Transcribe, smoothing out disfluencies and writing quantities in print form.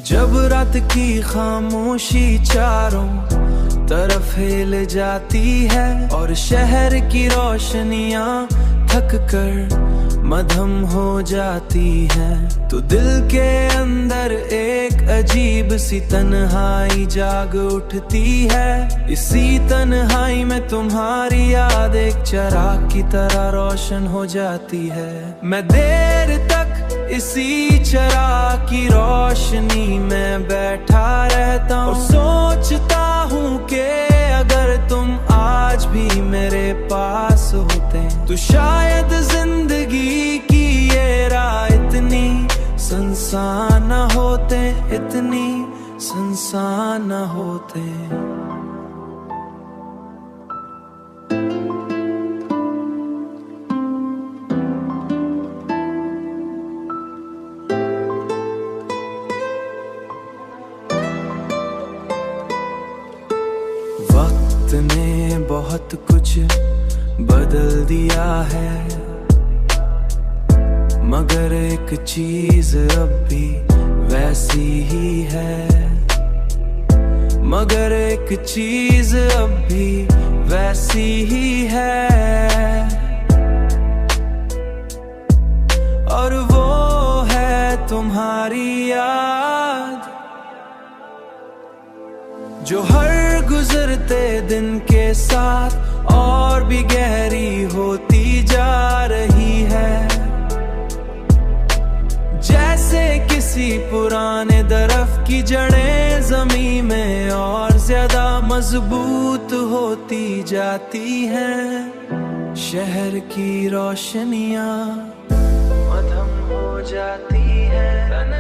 जब रात की खामोशी चारों तरफ हिल जाती है और शहर की रोशनियां थक कर मधम हो जाती है, तो दिल के अंदर एक अजीब सी तन्हाई जाग उठती है। इसी तन्हाई में तुम्हारी याद एक चिराग की तरह रोशन हो जाती है। मैं देर तक इसी चिराग की रोशनी में बैठा रहता हूँ और सोचता हूँ कि अगर तुम आज भी मेरे पास होते तो शायद जिंदगी की ये राह इतनी सुनसान न होते, इतनी सुनसान न होते। वक्त ने बहुत कुछ बदल दिया है, मगर एक चीज अब भी वैसी ही है। मगर एक चीज अब भी वैसी ही है, और वो है तुम्हारी याद, जो हर गुजरते दिन के साथ और भी गहरी होती जा रही है। जैसे किसी पुराने दरख्त की जड़ें जमीन में और ज्यादा मजबूत होती जाती हैं। शहर की रोशनियां मधम हो जाती हैं।